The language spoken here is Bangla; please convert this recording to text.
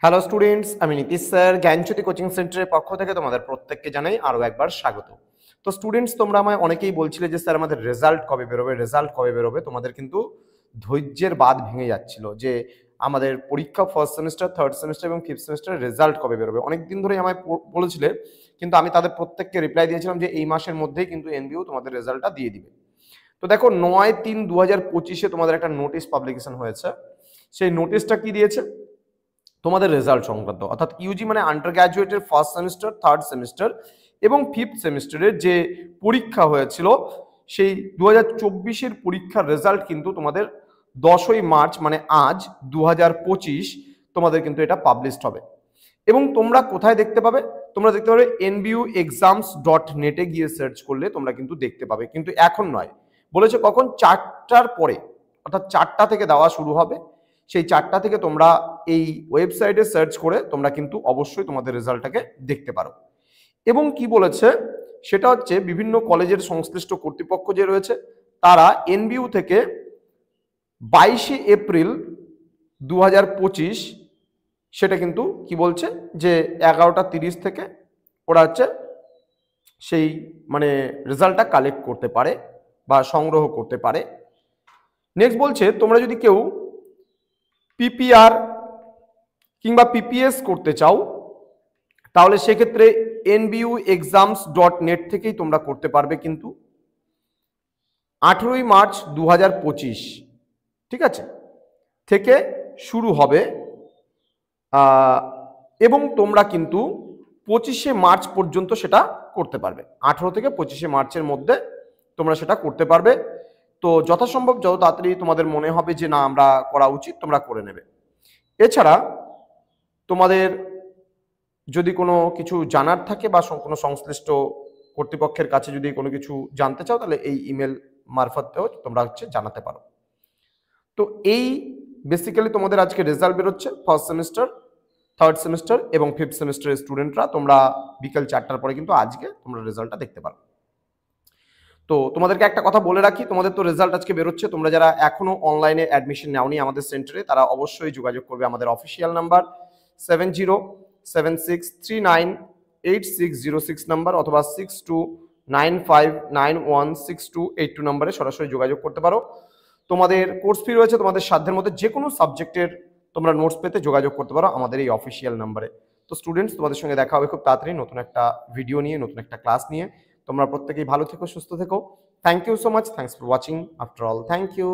হ্যালো স্টুডেন্টস, আমি নীতিশ স্যার জ্ঞানজ্যোতি কোচিং সেন্টারের পক্ষ থেকে তোমাদের প্রত্যেককে জানাই আরও একবার স্বাগত। তো স্টুডেন্টস, তোমরা আমায় অনেকেই বলছিলে যে স্যার আমাদের রেজাল্ট কবে বেরোবে। তোমাদের কিন্তু ধৈর্যের বাঁধ ভেঙে যাচ্ছিল যে আমাদের পরীক্ষা ফার্স্ট সেমিস্টার, থার্ড সেমিস্টার এবং ফিফথ সেমিস্টারের রেজাল্ট কবে বেরোবে। অনেক দিন ধরেই আমায় বলেছিলে, কিন্তু আমি তাদের প্রত্যেককে রিপ্লাই দিয়েছিলাম যে এই মাসের মধ্যেই কিন্তু এনবিইউ তোমাদের রেজাল্টটা দিয়ে দিবে। তো দেখো 9-3-2025 তোমাদের একটা নোটিশ পাবলিকেশন হয়েছে। সেই নোটিশটা কি দিয়েছে? তোমাদের রেজাল্ট সংক্রান্ত, অর্থাৎ ইউজি মানে আন্ডার গ্র্যাজুয়েটের ফার্স্ট সেমিস্টার, থার্ড সেমিস্টার এবং ফিফথ সেমিস্টারের যে পরীক্ষা হয়েছিল সেই 2024-এর পরীক্ষার রেজাল্ট কিন্তু তোমাদের 10ই মার্চ মানে আজ 2025 তোমাদের কিন্তু এটা পাবলিশড হবে। এবং তোমরা কোথায় দেখতে পাবে? তোমরা দেখতে পাবে nbuexams.net-এ গিয়ে সার্চ করলে তোমরা কিন্তু দেখতে পাবে, কিন্তু এখন নয়, বলেছে কখন? 4টার পরে, অর্থাৎ 4টা থেকে দেওয়া শুরু হবে। সেই 4টা থেকে তোমরা এই ওয়েবসাইটে সার্চ করে তোমরা কিন্তু অবশ্যই তোমাদের রেজাল্টটাকে দেখতে পারো। এবং কি বলেছে সেটা হচ্ছে, বিভিন্ন কলেজের সংশ্লিষ্ট কর্তৃপক্ষ যে রয়েছে তারা এনবিইউ থেকে 22শে এপ্রিল 2025 সেটা কিন্তু কি বলছে যে 11টা 30 থেকে ওরা হচ্ছে সেই মানে রেজাল্টটা কালেক্ট করতে পারে বা সংগ্রহ করতে পারে। নেক্সট বলছে, তোমরা যদি কেউ পিপিআর কিংবা পিপিএস করতে চাও তাহলে সেক্ষেত্রে nbuexams.net থেকেই তোমরা করতে পারবে, কিন্তু 18ই মার্চ 2025 ঠিক আছে থেকে শুরু হবে। এবং তোমরা কিন্তু 25শে মার্চ পর্যন্ত সেটা করতে পারবে। 18 থেকে 25শে মার্চের মধ্যে তোমরা সেটা করতে পারবে। তো যথাসম্ভব যত তাড়াতাড়ি তোমাদের মনে হবে যে না আমরা করা উচিত, তোমরা করে নেবে। এছাড়া তোমাদের যদি কোনো কিছু জানার থাকে বা কোনো সংশ্লিষ্ট কর্তৃপক্ষের কাছে যদি কোনো কিছু জানতে চাও তাহলে এই ইমেল মারফতেও তোমরা হচ্ছে জানাতে পারো। তো এই বেসিক্যালি তোমাদের আজকে রেজাল্ট বেরোচ্ছে ফার্স্ট সেমিস্টার, থার্ড সেমিস্টার এবং ফিফথ সেমিস্টারের স্টুডেন্টরা। তোমরা বিকেল 4টার পরে কিন্তু আজকে তোমরা রেজাল্টটা দেখতে পারো। তো তোমাদেরকে একটা কথা বলে রাখি, তোমাদের তো রেজাল্ট আজকে বেরোচ্ছে, তোমরা যারা এখনো অনলাইনে অ্যাডমিশন নেওনি আমাদের সেন্টারে তারা অবশ্যই যোগাযোগ করবে আমাদের অফিসিয়াল নাম্বার 7076398606 নাম্বার অথবা 6295916282 নাম্বারে সরাসরি যোগাযোগ করতে পারো। তোমাদের কোর্স ফি রয়েছে, তোমাদের সাধ্যের মধ্যে যে কোনো সাবজেক্টের তোমরা নোটস পেতে যোগাযোগ করতে পারো আমাদের এই অফিসিয়াল নাম্বারে। তো স্টুডেন্টস, তোমাদের সঙ্গে দেখা হবে খুব তাড়াতাড়ি নতুন একটা ভিডিও নিয়ে, নতুন একটা ক্লাস নিয়ে। তোমরা প্রত্যেকেই ভালো থেকো, সুস্থ থেকো। Thank you so much, thanks for watching after all, thank you.